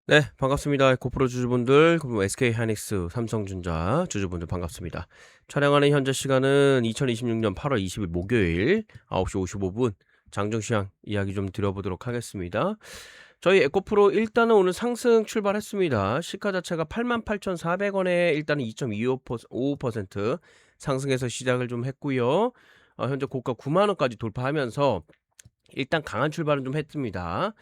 네, 반갑습니다. 고프로 주주분들, 그리고 SK하이닉스, 삼성전자 주주분들 반갑습니다. 촬영하는 현재 시간은 2026년 8월 20일 목요일 9시 55분 장중시황 이야기 좀 드려보도록 하겠습니다. 저희 에코프로 일단은 오늘 상승 출발했습니다. 시가 자체가 88,400원에 일단은 2.25% 상승해서 시작을 좀 했고요. 현재 고가 9만원까지 돌파하면서 일단 강한 출발은 좀 했습니다.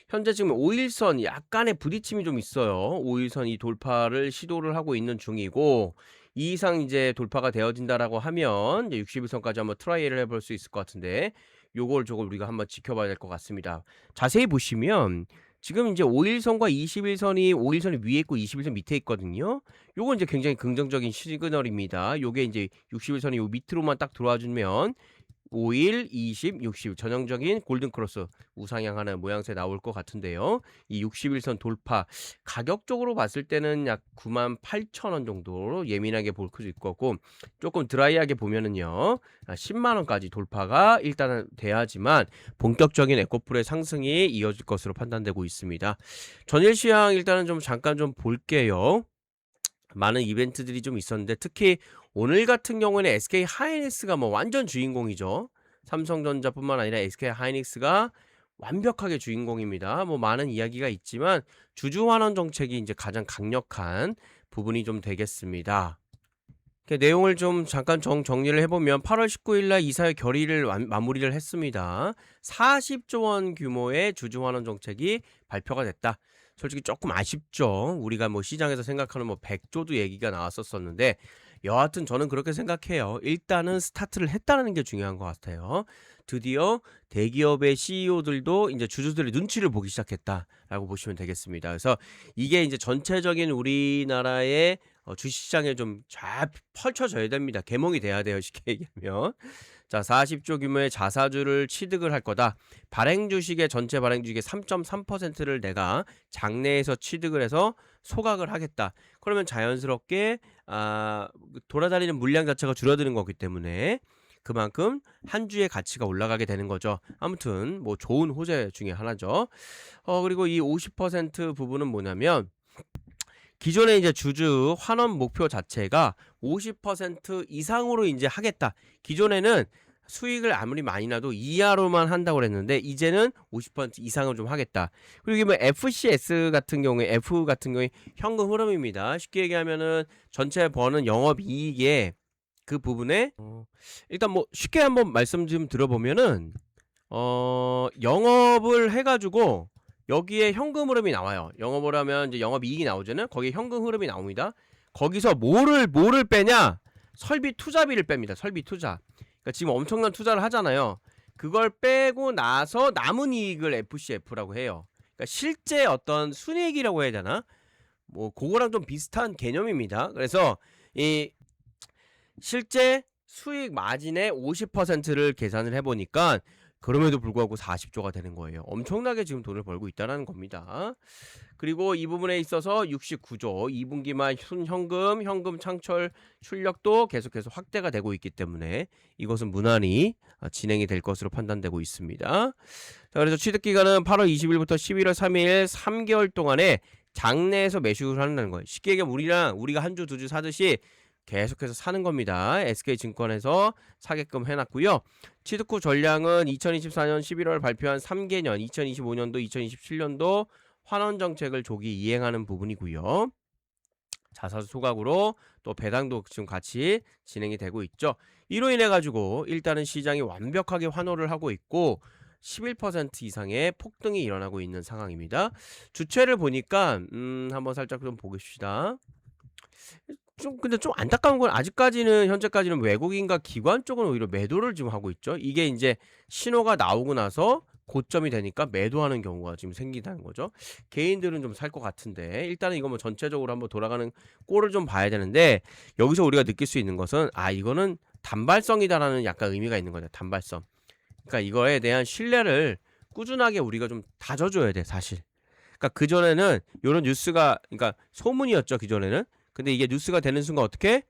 현재 지금 5일선 약간의 부딪힘이 좀 있어요. 5일선 이 돌파를 시도를 하고 있는 중이고, 이 이상 이제 돌파가 되어진다라고 하면 이제 60일선까지 한번 트라이를 해볼 수 있을 것 같은데, 요걸 저걸 우리가 한번 지켜봐야 될 것 같습니다. 자세히 보시면 지금 이제 5일선과 21선이 5일선이 위에 있고 21선 밑에 있거든요. 요건 이제 굉장히 긍정적인 시그널입니다. 요게 이제 60일선이 요 밑으로만 딱 들어와 주면 5일, 20, 60 전형적인 골든크로스 우상향하는 모양새 나올 것 같은데요. 이 60일선 돌파 가격적으로 봤을 때는 약 98,000원 정도로 예민하게 볼 수 있고, 조금 드라이하게 보면은요 10만원까지 돌파가 일단은 돼야지만 본격적인 에코프로의 상승이 이어질 것으로 판단되고 있습니다. 전일 시황 일단은 좀 잠깐 좀 볼게요. 많은 이벤트들이 좀 있었는데, 특히 오늘 같은 경우에는 SK 하이닉스가 뭐 완전 주인공이죠. 삼성전자뿐만 아니라 SK 하이닉스가 완벽하게 주인공입니다. 뭐 많은 이야기가 있지만 주주 환원 정책이 이제 가장 강력한 부분이 좀 되겠습니다. 내용을 좀 잠깐 정리를 해보면 8월 19일 날 이사회 결의를 마무리를 했습니다. 40조 원 규모의 주주 환원 정책이 발표가 됐다. 솔직히 조금 아쉽죠. 우리가 뭐 시장에서 생각하는 뭐 100조도 얘기가 나왔었는데, 여하튼 저는 그렇게 생각해요. 일단은 스타트를 했다는 게 중요한 것 같아요. 드디어 대기업의 CEO들도 이제 주주들의 눈치를 보기 시작했다라고 보시면 되겠습니다. 그래서 이게 이제 전체적인 우리나라의 주식시장에 좀 잘 펼쳐져야 됩니다. 개몽이 돼야 돼요. 쉽게 얘기하면. 자, 40조 규모의 자사주를 취득을 할 거다. 발행 주식의 전체 발행 주식의 3.3%를 내가 장내에서 취득을 해서 소각을 하겠다. 그러면 자연스럽게 돌아다니는 물량 자체가 줄어드는 거기 때문에 그만큼 한 주의 가치가 올라가게 되는 거죠. 아무튼 뭐 좋은 호재 중에 하나죠. 그리고 이 50% 부분은 뭐냐면, 기존에 이제 주주 환원 목표 자체가 50% 이상으로 이제 하겠다. 기존에는 수익을 아무리 많이 나도 이하로만 한다고 그랬는데, 이제는 50% 이상을 좀 하겠다. 그리고 이게 뭐 FCS 같은 경우에, F 같은 경우에 현금 흐름입니다. 쉽게 얘기하면은 전체 버는 영업 이익의 그 부분에 일단 뭐 쉽게 한번 말씀 좀 들어보면은, 영업을 해가지고 여기에 현금 흐름이 나와요. 영업을 하면 이제 영업 이익이 나오잖아요. 거기에 현금 흐름이 나옵니다. 거기서 뭐를 빼냐? 설비 투자비를 뺍니다. 설비 투자. 그러니까 지금 엄청난 투자를 하잖아요. 그걸 빼고 나서 남은 이익을 FCF라고 해요. 그러니까 실제 어떤 순이익이라고 해야 되나? 뭐 그거랑 좀 비슷한 개념입니다. 그래서 이 실제 수익 마진의 50%를 계산을 해보니까 그럼에도 불구하고 40조가 되는 거예요. 엄청나게 지금 돈을 벌고 있다는 겁니다. 그리고 이 부분에 있어서 69조 2분기 말 순현금, 현금 창출 출력도 계속해서 확대가 되고 있기 때문에 이것은 무난히 진행이 될 것으로 판단되고 있습니다. 자, 그래서 취득 기간은 8월 20일부터 11월 3일 3개월 동안에 장내에서 매수를 한다는 거예요. 쉽게 얘기하면 우리가 한 주 두 주 사듯이 계속해서 사는 겁니다. SK증권에서 사게끔 해놨고요. 취득 후 전량은 2024년 11월 발표한 3개년, 2025년도, 2027년도 환원 정책을 조기 이행하는 부분이고요. 자사주 소각으로 또 배당도 지금 같이 진행이 되고 있죠. 이로 인해 가지고 일단은 시장이 완벽하게 환호를 하고 있고 11% 이상의 폭등이 일어나고 있는 상황입니다. 주체를 보니까 한번 살짝 좀 보겠습니다. 근데 좀 안타까운 건, 아직까지는 현재까지는 외국인과 기관 쪽은 오히려 매도를 지금 하고 있죠. 이게 이제 신호가 나오고 나서 고점이 되니까 매도하는 경우가 지금 생긴다는 거죠. 개인들은 좀 살 것 같은데, 일단은 이거 뭐 전체적으로 한번 돌아가는 꼴을 좀 봐야 되는데, 여기서 우리가 느낄 수 있는 것은 이거는 단발성이다라는 약간 의미가 있는 거죠. 단발성. 그러니까 이거에 대한 신뢰를 꾸준하게 우리가 좀 다져줘야 돼, 사실. 그러니까 그전에는 이런 뉴스가, 그러니까 소문이었죠, 그전에는. 근데 이게 뉴스가 되는 순간 어떻게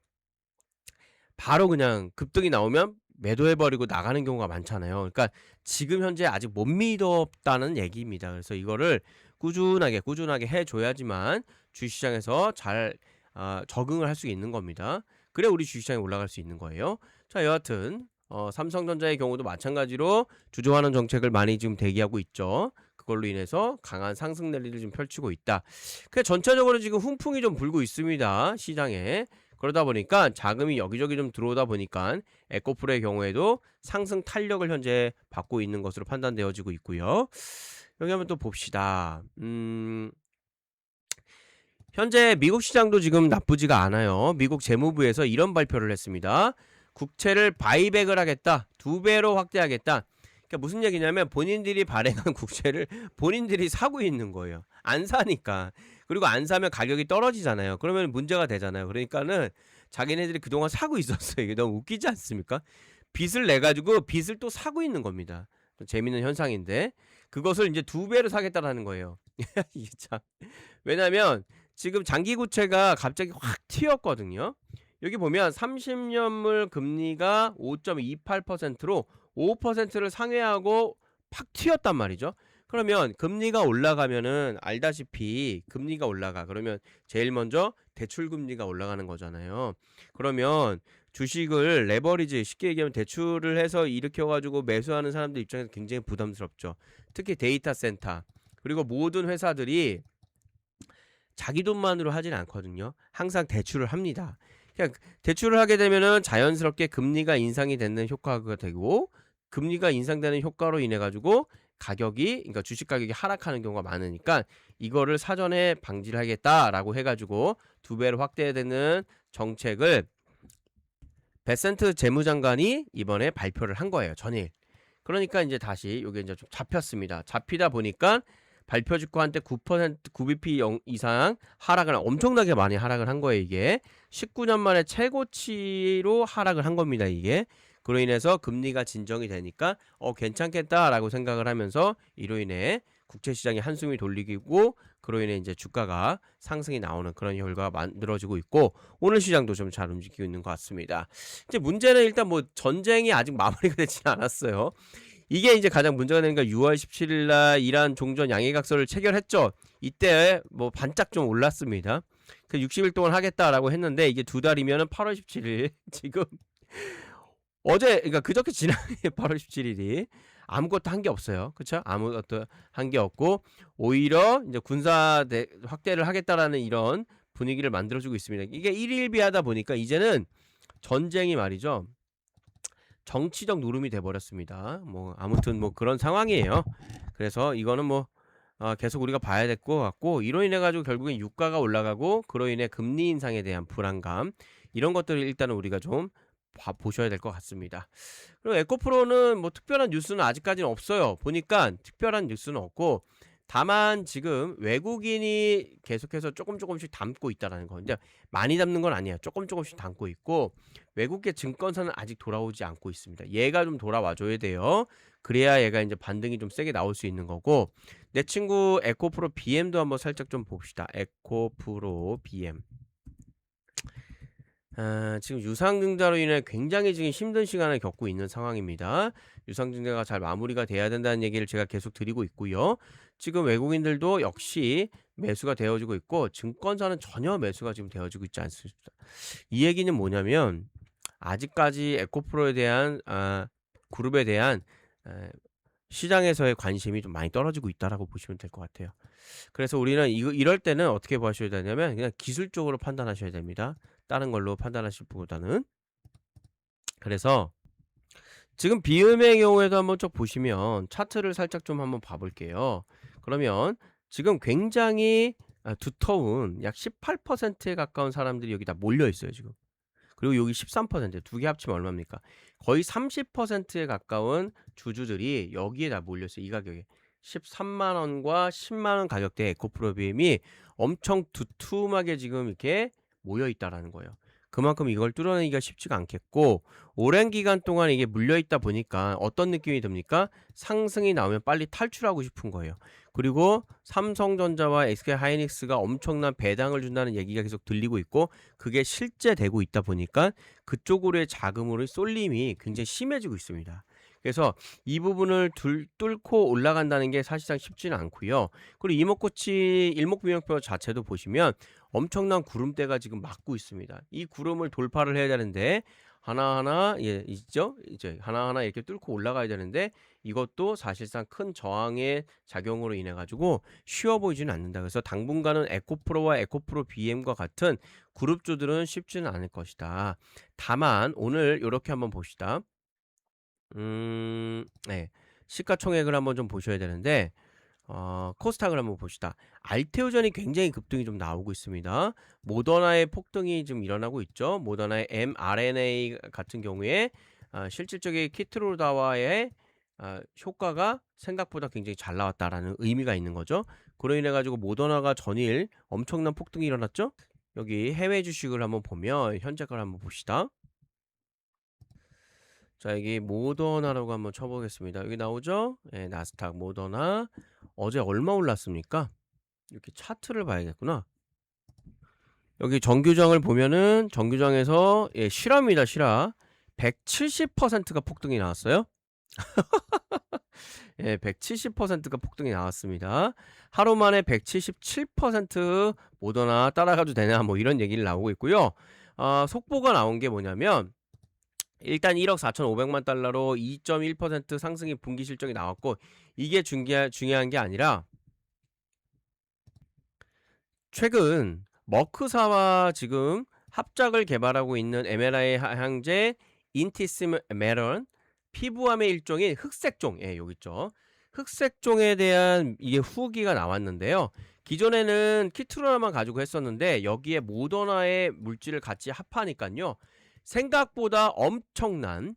바로 그냥 급등이 나오면 매도해버리고 나가는 경우가 많잖아요. 그러니까 지금 현재 아직 못 믿었다는 얘기입니다. 그래서 이거를 꾸준하게 해줘야지만 주식시장에서 잘 적응을 할 수 있는 겁니다. 그래 우리 주식시장이 올라갈 수 있는 거예요. 자, 여하튼 삼성전자의 경우도 마찬가지로 주저하는 정책을 많이 지금 대기하고 있죠. 그걸로 인해서 강한 상승 랠리를 좀 펼치고 있다. 그래 전체적으로 지금 훈풍이 좀 불고 있습니다. 시장에. 그러다 보니까 자금이 여기저기 좀 들어오다 보니까 에코프로의 경우에도 상승 탄력을 현재 받고 있는 것으로 판단되어지고 있고요. 여기 한번 또 봅시다. 현재 미국 시장도 지금 나쁘지가 않아요. 미국 재무부에서 이런 발표를 했습니다. 국채를 바이백을 하겠다. 2배로 확대하겠다. 그러니까 무슨 얘기냐면 본인들이 발행한 국채를 본인들이 사고 있는 거예요. 안 사니까. 그리고 안 사면 가격이 떨어지잖아요. 그러면 문제가 되잖아요. 그러니까는 자기네들이 그동안 사고 있었어요. 이게 너무 웃기지 않습니까? 빚을 내가지고 빚을 또 사고 있는 겁니다. 재밌는 현상인데 그것을 이제 2배로 사겠다라는 거예요. 이게 참. 왜냐면 지금 장기 국채가 갑자기 확 튀었거든요. 여기 보면 30년물 금리가 5.28%로 5%를 상회하고 팍 튀었단 말이죠. 그러면 금리가 올라가면은 알다시피 금리가 올라가. 그러면 제일 먼저 대출 금리가 올라가는 거잖아요. 그러면 주식을 레버리지 쉽게 얘기하면 대출을 해서 일으켜가지고 매수하는 사람들 입장에서 굉장히 부담스럽죠. 특히 데이터 센터 그리고 모든 회사들이 자기 돈만으로 하진 않거든요. 항상 대출을 합니다. 그냥 대출을 하게 되면은 자연스럽게 금리가 인상이 되는 효과가 되고 금리가 인상되는 효과로 인해 가지고 가격이 그러니까 주식 가격이 하락하는 경우가 많으니까 이거를 사전에 방지를 하겠다라고 해가지고 2배로 확대되는 정책을 베센트 재무장관이 이번에 발표를 한 거예요. 전일. 그러니까 이제 다시 이게 이제 좀 잡혔습니다. 잡히다 보니까 발표 직후한때 9% 9bp 이상 하락을 엄청나게 많이 하락을 한 거예요. 이게 19년 만에 최고치로 하락을 한 겁니다. 이게 그로 인해서 금리가 진정이 되니까 괜찮겠다라고 생각을 하면서 이로 인해 국채시장이 한숨이 돌리고 그로 인해 이제 주가가 상승이 나오는 그런 결과가 만들어지고 있고 오늘 시장도 좀 잘 움직이고 있는 것 같습니다. 이제 문제는 일단 뭐 전쟁이 아직 마무리가 되지는 않았어요. 이게 이제 가장 문제가 되는 게 6월 17일 날 이란 종전 양해각서를 체결했죠. 이때 뭐 반짝 좀 올랐습니다. 그 60일 동안 하겠다라고 했는데 이게 2달이면은 8월 17일 지금 어제 그러니까 그저께 지난해 8월 17일이 아무것도 한 게 없어요. 그렇죠? 아무것도 한 게 없고 오히려 이제 군사 확대를 하겠다라는 이런 분위기를 만들어주고 있습니다. 이게 일일비하다 보니까 이제는 전쟁이 말이죠. 정치적 노름이 돼 버렸습니다. 뭐 아무튼 뭐 그런 상황이에요. 그래서 이거는 뭐 계속 우리가 봐야 될 것 같고 이로 인해 가지고 결국엔 유가가 올라가고 그로 인해 금리 인상에 대한 불안감 이런 것들을 일단은 우리가 좀 보셔야 될 것 같습니다. 그리고 에코프로는 뭐 특별한 뉴스는 아직까지는 없어요. 보니까 특별한 뉴스는 없고 다만 지금 외국인이 계속해서 조금씩 담고 있다라는 거. 근데 많이 담는 건 아니에요. 조금씩 담고 있고 외국계 증권사는 아직 돌아오지 않고 있습니다. 얘가 좀 돌아와 줘야 돼요. 그래야 얘가 이제 반등이 좀 세게 나올 수 있는 거고 내 친구 에코프로 BM도 한번 살짝 좀 봅시다. 에코프로 BM. 지금 유상증자로 인해 굉장히 지금 힘든 시간을 겪고 있는 상황입니다. 유상증자가 잘 마무리가 돼야 된다는 얘기를 제가 계속 드리고 있고요. 지금 외국인들도 역시 매수가 되어지고 있고 증권사는 전혀 매수가 지금 되어지고 있지 않습니다. 이 얘기는 뭐냐면 아직까지 에코프로에 대한 그룹에 대한 시장에서의 관심이 좀 많이 떨어지고 있다라고 보시면 될 것 같아요. 그래서 우리는 이럴 때는 어떻게 보셔야 되냐면 그냥 기술적으로 판단하셔야 됩니다. 다른 걸로 판단하실 보다는. 그래서 지금 비음의 경우에도 한번 쭉 보시면 차트를 살짝 좀 한번 봐볼게요. 그러면 지금 굉장히 두터운 약 18%에 가까운 사람들이 여기다 몰려 있어요 지금. 그리고 여기 13% 두 개 합치면 얼마입니까? 거의 30%에 가까운 주주들이 여기에 다 몰렸어요. 이 가격에 13만원과 10만원 가격대 에코프로 BM이 엄청 두툼하게 지금 이렇게 모여 있다라는 거예요. 그만큼 이걸 뚫어내기가 쉽지가 않겠고 오랜 기간 동안 이게 물려있다 보니까 어떤 느낌이 듭니까? 상승이 나오면 빨리 탈출하고 싶은 거예요. 그리고 삼성전자와 SK하이닉스가 엄청난 배당을 준다는 얘기가 계속 들리고 있고 그게 실제 되고 있다 보니까 그쪽으로의 자금으로의 쏠림이 굉장히 심해지고 있습니다. 그래서 이 부분을 뚫고 올라간다는 게 사실상 쉽지는 않고요. 그리고 이목구치 일목비명표 자체도 보시면 엄청난 구름대가 지금 막고 있습니다. 이 구름을 돌파를 해야 되는데 하나하나 있죠? 이제 하나하나 이렇게 뚫고 올라가야 되는데 이것도 사실상 큰 저항의 작용으로 인해 가지고 쉬워 보이지는 않는다. 그래서 당분간은 에코프로와 에코프로 BM과 같은 그룹주들은 쉽지는 않을 것이다. 다만 오늘 요렇게 한번 봅시다. 네. 시가총액을 한번 좀 보셔야 되는데 코스닥을 한번 봅시다. 알테오전이 굉장히 급등이 좀 나오고 있습니다. 모더나의 폭등이 좀 일어나고 있죠. 모더나의 mRNA 같은 경우에 실질적인 키트로다와의 효과가 생각보다 굉장히 잘 나왔다라는 의미가 있는 거죠. 그로 인해 가지고 모더나가 전일 엄청난 폭등이 일어났죠. 여기 해외 주식을 한번 보면 현재 걸 한번 봅시다. 자, 여기 모더나라고 한번 쳐보겠습니다. 여기 나오죠? 네, 나스닥 모더나. 어제 얼마 올랐습니까? 이렇게 차트를 봐야겠구나. 여기 정규장을 보면은 정규장에서 실화입니다, 실화. 170%가 폭등이 나왔어요. 예, 170%가 폭등이 나왔습니다. 하루 만에 177% 모더나 따라가도 되나 뭐 이런 얘기를 나오고 있고요. 속보가 나온 게 뭐냐면 일단 1억 4,500만 달러로 2.1% 상승의 분기 실적이 나왔고 이게 중요한 게 아니라 최근 머크사와 지금 합작을 개발하고 있는 mRNA 항제 인티스 메런 피부암의 일종인 흑색종, 여기 있죠. 흑색종에 대한 이게 후기가 나왔는데요. 기존에는 키트로나만 가지고 했었는데 여기에 모더나의 물질을 같이 합하니까요. 생각보다 엄청난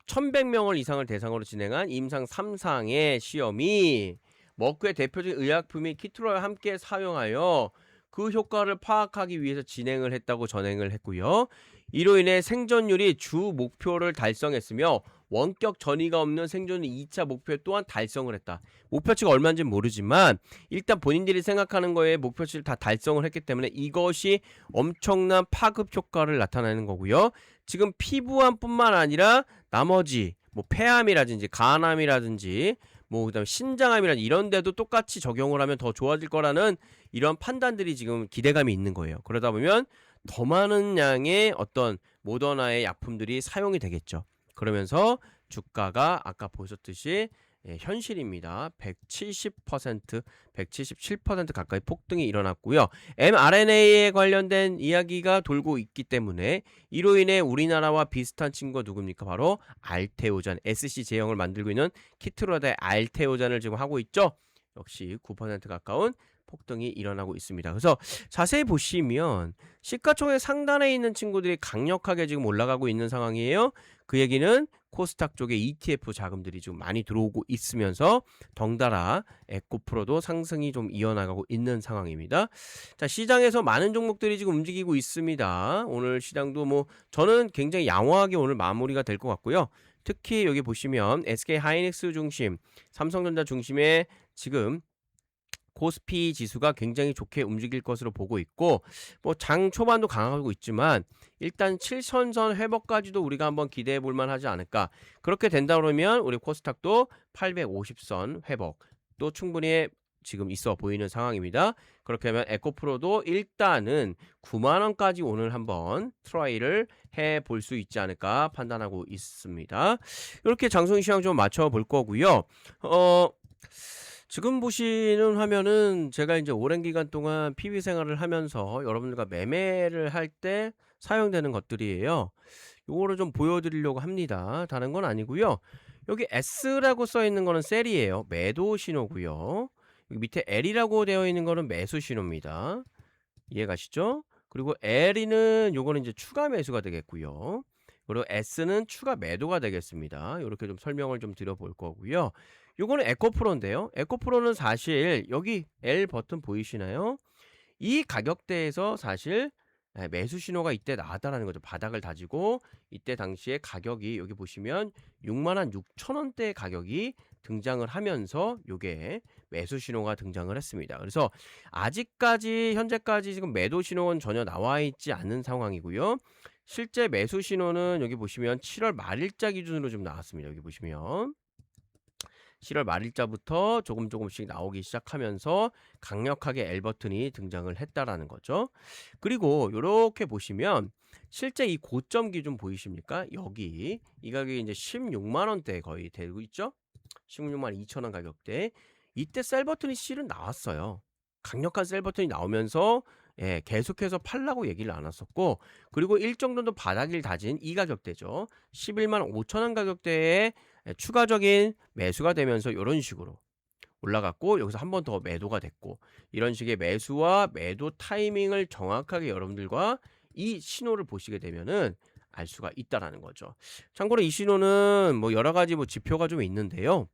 1100명을 이상을 대상으로 진행한 임상 3상의 시험이 머크의 대표적인 의약품인 키트로나와 함께 사용하여 그 효과를 파악하기 위해서 진행을 했다고 전행을 했고요. 이로 인해 생존율이 주 목표를 달성했으며 원격 전이가 없는 생존 2차 목표 또한 달성을 했다. 목표치가 얼마인지는 모르지만 일단 본인들이 생각하는 거에 목표치를 다 달성을 했기 때문에 이것이 엄청난 파급 효과를 나타내는 거고요. 지금 피부암뿐만 아니라 나머지 뭐 폐암이라든지 간암이라든지 뭐 그다음에 신장암이라든지 이런 데도 똑같이 적용을 하면 더 좋아질 거라는 이런 판단들이 지금 기대감이 있는 거예요. 그러다 보면 더 많은 양의 어떤 모더나의 약품들이 사용이 되겠죠. 그러면서 주가가 아까 보셨듯이 현실입니다. 170%, 177% 가까이 폭등이 일어났고요. mRNA에 관련된 이야기가 돌고 있기 때문에 이로 인해 우리나라와 비슷한 친구가 누굽니까? 바로 알테오잔, SC 제형을 만들고 있는 키트로다의 알테오잔을 지금 하고 있죠. 역시 9% 가까운 폭등이 일어나고 있습니다. 그래서 자세히 보시면 시가총액 상단에 있는 친구들이 강력하게 지금 올라가고 있는 상황이에요. 그 얘기는 코스닥 쪽에 ETF 자금들이 좀 많이 들어오고 있으면서 덩달아 에코프로도 상승이 좀 이어나가고 있는 상황입니다. 자, 시장에서 많은 종목들이 지금 움직이고 있습니다. 오늘 시장도 뭐 저는 굉장히 양호하게 오늘 마무리가 될 것 같고요. 특히 여기 보시면 SK 하이닉스 중심, 삼성전자 중심의 지금 코스피 지수가 굉장히 좋게 움직일 것으로 보고 있고 뭐 장 초반도 강하고 있지만 일단 7선선 회복까지도 우리가 한번 기대해 볼 만하지 않을까. 그렇게 된다 그러면 우리 코스닥도 850선 회복도 충분히 지금 있어 보이는 상황입니다. 그렇게 하면 에코프로도 일단은 9만원까지 오늘 한번 트라이를 해 볼 수 있지 않을까 판단하고 있습니다. 이렇게 장중 시황 좀 맞춰 볼 거고요. 지금 보시는 화면은 제가 이제 오랜 기간 동안 PB 생활을 하면서 여러분들과 매매를 할 때 사용되는 것들이에요. 요거를 좀 보여드리려고 합니다. 다른 건 아니고요. 여기 S라고 써 있는 거는 셀이에요. 매도 신호고요. 여기 밑에 L이라고 되어 있는 거는 매수 신호입니다. 이해가시죠? 그리고 L은 요거는 이제 추가 매수가 되겠고요. 그리고 S는 추가 매도가 되겠습니다. 이렇게 좀 설명을 좀 드려볼 거고요. 요거는 에코프로인데요. 에코프로는 사실 여기 L 버튼 보이시나요? 이 가격대에서 사실 매수 신호가 이때 나왔다라는 거죠. 바닥을 다지고 이때 당시에 가격이 여기 보시면 66,000원대 가격이 등장을 하면서 요게 매수 신호가 등장을 했습니다. 그래서 아직까지 현재까지 지금 매도 신호는 전혀 나와 있지 않는 상황이고요. 실제 매수 신호는 여기 보시면 7월 말일자 기준으로 좀 나왔습니다. 여기 보시면 7월 말일자부터 조금씩 나오기 시작하면서 강력하게 L 버튼이 등장을 했다라는 거죠. 그리고 이렇게 보시면 실제 이 고점 기준 보이십니까? 여기 이 가격이 이제 16만 원대 거의 되고 있죠? 16만 2천 원 가격대. 이때 셀 버튼이 실은 나왔어요. 강력한 셀 버튼이 나오면서 계속해서 팔라고 얘기를 안 했었고, 그리고 일정 정도 바닥을 다진 이 가격대죠. 11만 5천 원 가격대에 추가적인 매수가 되면서 이런 식으로 올라갔고, 여기서 한 번 더 매도가 됐고, 이런 식의 매수와 매도 타이밍을 정확하게 여러분들과 이 신호를 보시게 되면은 알 수가 있다라는 거죠. 참고로 이 신호는 뭐 여러 가지 뭐 지표가 좀 있는데요.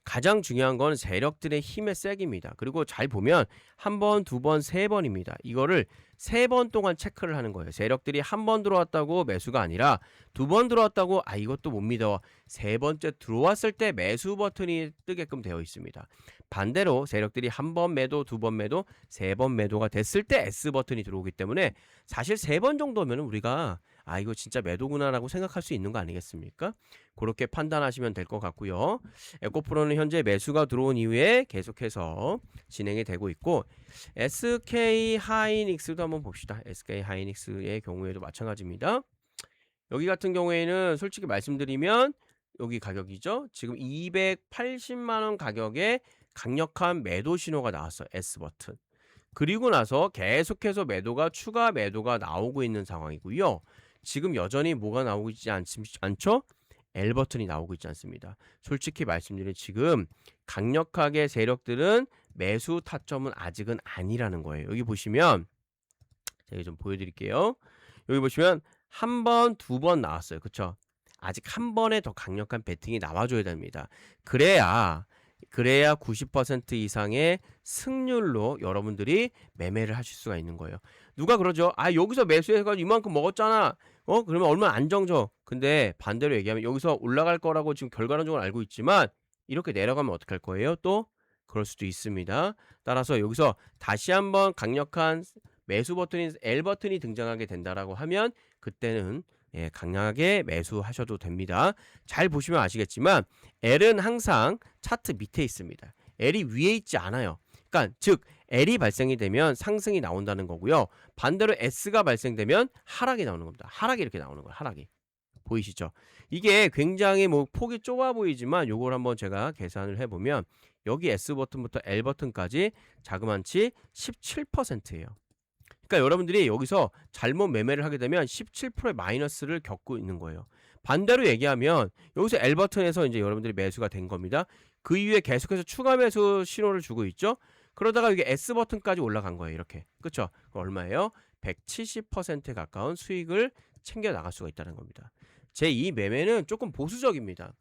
가장 중요한 건 세력들의 힘의 세기입니다. 그리고 잘 보면 한 번, 두 번, 세 번입니다. 이거를 3번 동안 체크를 하는 거예요. 세력들이 한 번 들어왔다고 매수가 아니라 2번 들어왔다고 이것도 못 믿어. 3번째 들어왔을 때 매수 버튼이 뜨게끔 되어 있습니다. 반대로 세력들이 한 번 매도, 2번 매도, 3번 매도가 됐을 때 S 버튼이 들어오기 때문에 사실 3번 정도면 우리가 이거 진짜 매도구나라고 생각할 수 있는 거 아니겠습니까? 그렇게 판단하시면 될 것 같고요. 에코프로는 현재 매수가 들어온 이후에 계속해서 진행이 되고 있고, SK 하이닉스도 한번 봅시다. SK 하이닉스의 경우에도 마찬가지입니다. 여기 같은 경우에는 솔직히 말씀드리면 여기 가격이죠. 지금 280만 원 가격에 강력한 매도 신호가 나왔어요. S 버튼. 그리고 나서 계속해서 추가 매도가 나오고 있는 상황이고요. 지금 여전히 뭐가 나오고 있지 않죠? L 버튼이 나오고 있지 않습니다. 솔직히 말씀드리면 지금 강력하게 세력들은 매수 타점은 아직은 아니라는 거예요. 여기 보시면 제가 좀 보여드릴게요. 여기 보시면 한 번, 2번 나왔어요. 그쵸? 아직 한 번에 더 강력한 배팅이 나와줘야 됩니다. 그래야 90% 이상의 승률로 여러분들이 매매를 하실 수가 있는 거예요. 누가 그러죠? 여기서 매수해가지고 이만큼 먹었잖아. 그러면 얼마나 안정적. 근데 반대로 얘기하면 여기서 올라갈 거라고 지금 결과론적으로 알고 있지만 이렇게 내려가면 어떡할 거예요? 또 그럴 수도 있습니다. 따라서 여기서 다시 한번 강력한 매수 버튼인 L 버튼이 등장하게 된다라고 하면 그때는 강하게 매수하셔도 됩니다. 잘 보시면 아시겠지만 L은 항상 차트 밑에 있습니다. L이 위에 있지 않아요. 그러니까 즉 L이 발생이 되면 상승이 나온다는 거고요. 반대로 S가 발생되면 하락이 나오는 겁니다. 하락이 이렇게 나오는 거예요. 하락이. 보이시죠? 이게 굉장히 뭐 폭이 좁아 보이지만 요걸 한번 제가 계산을 해보면 여기 S 버튼부터 L 버튼까지 자그만치 17%예요. 그러니까 여러분들이 여기서 잘못 매매를 하게 되면 17%의 마이너스를 겪고 있는 거예요. 반대로 얘기하면 여기서 L 버튼에서 이제 여러분들이 매수가 된 겁니다. 그 이후에 계속해서 추가 매수 신호를 주고 있죠. 그러다가 이게 S 버튼까지 올라간 거예요. 이렇게. 그렇죠? 얼마예요? 170%에 가까운 수익을 챙겨 나갈 수가 있다는 겁니다. 제 이 매매는 조금 보수적입니다.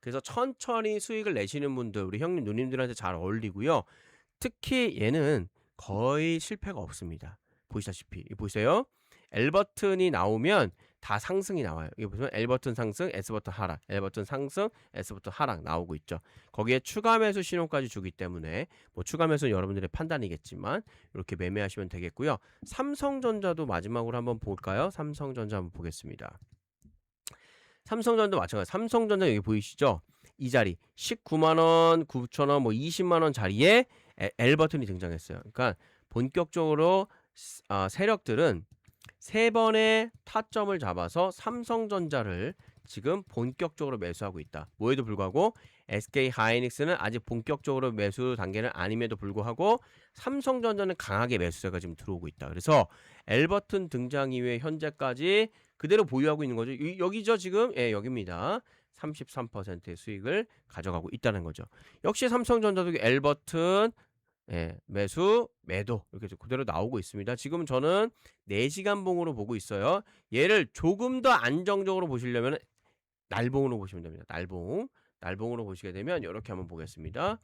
그래서 천천히 수익을 내시는 분들, 우리 형님, 누님들한테 잘 어울리고요. 특히 얘는 거의 실패가 없습니다. 보시다시피 보세요. L 버튼이 나오면 다 상승이 나와요. 여기 보시면 L 버튼 상승, S 버튼 하락, L 버튼 상승, S 버튼 하락 나오고 있죠. 거기에 추가 매수 신호까지 주기 때문에 뭐 추가 매수는 여러분들의 판단이겠지만 이렇게 매매하시면 되겠고요. 삼성전자도 마지막으로 한번 볼까요? 삼성전자 한번 보겠습니다. 삼성전자도 마찬가지. 삼성전자 여기 보이시죠? 이 자리 19만원, 9천원, 뭐 20만원 자리에 L 버튼이 등장했어요. 그러니까 본격적으로 세력들은 3번의 타점을 잡아서 삼성전자를 지금 본격적으로 매수하고 있다. 뭐에도 불구하고 SK 하이닉스는 아직 본격적으로 매수 단계는 아님에도 불구하고 삼성전자는 강하게 매수세가 지금 들어오고 있다. 그래서 L 버튼 등장 이후에 현재까지 그대로 보유하고 있는 거죠. 여기죠 지금? 여기입니다. 33%의 수익을 가져가고 있다는 거죠. 역시 삼성전자도 L 버튼 매수, 매도 이렇게 그대로 나오고 있습니다. 지금 저는 4시간 봉으로 보고 있어요. 얘를 조금 더 안정적으로 보시려면 날봉으로 보시면 됩니다. 날봉으로 보시게 되면 이렇게 한번 보겠습니다.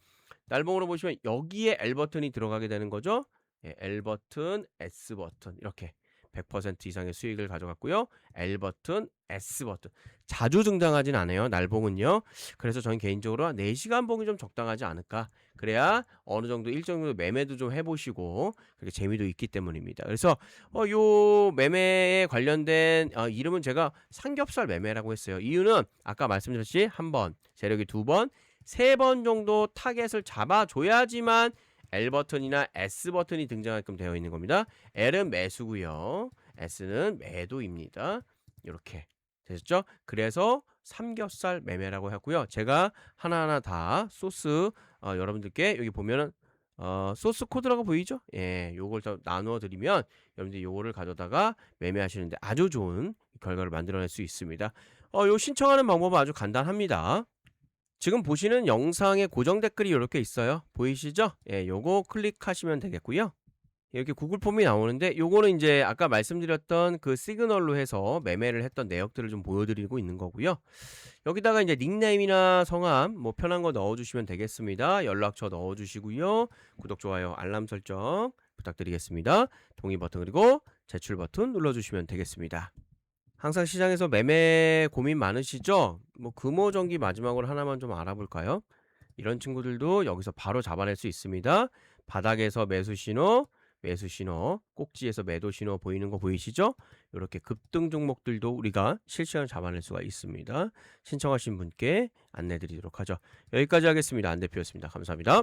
날봉으로 보시면 여기에 L 버튼이 들어가게 되는 거죠. L 버튼, S 버튼 이렇게 100% 이상의 수익을 가져갔고요. L 버튼, S 버튼. 자주 등장하진 않아요. 날봉은요. 그래서 저는 개인적으로 4시간 봉이 좀 적당하지 않을까. 그래야 어느 정도 일정 정도 매매도 좀 해보시고 그렇게 재미도 있기 때문입니다. 그래서 요 매매에 관련된 이름은 제가 삼겹살 매매라고 했어요. 이유는 아까 말씀드렸듯이 한 번, 세력이 2번, 3번 정도 타겟을 잡아줘야지만 L 버튼이나 S 버튼이 등장하게끔 되어 있는 겁니다. L은 매수고요. S는 매도입니다. 이렇게 되셨죠? 그래서 삼겹살 매매라고 했고요. 제가 하나하나 다 소스 여러분들께 여기 보면은 소스 코드라고 보이죠? 예, 요걸 더 나누어 드리면 여러분들이 요거를 가져다가 매매하시는데 아주 좋은 결과를 만들어낼 수 있습니다. 요 신청하는 방법은 아주 간단합니다. 지금 보시는 영상에 고정 댓글이 이렇게 있어요. 보이시죠? 예, 요거 클릭하시면 되겠고요. 이렇게 구글 폼이 나오는데 요거는 이제 아까 말씀드렸던 그 시그널로 해서 매매를 했던 내역들을 좀 보여드리고 있는 거고요. 여기다가 이제 닉네임이나 성함 뭐 편한 거 넣어주시면 되겠습니다. 연락처 넣어주시고요. 구독, 좋아요, 알람 설정 부탁드리겠습니다. 동의 버튼 그리고 제출 버튼 눌러주시면 되겠습니다. 항상 시장에서 매매 고민 많으시죠? 뭐 금호전기 마지막으로 하나만 좀 알아볼까요? 이런 친구들도 여기서 바로 잡아낼 수 있습니다. 바닥에서 매수 신호, 꼭지에서 매도 신호 보이는 거 보이시죠? 이렇게 급등 종목들도 우리가 실시간 잡아낼 수가 있습니다. 신청하신 분께 안내 드리도록 하죠. 여기까지 하겠습니다. 안 대표였습니다. 감사합니다.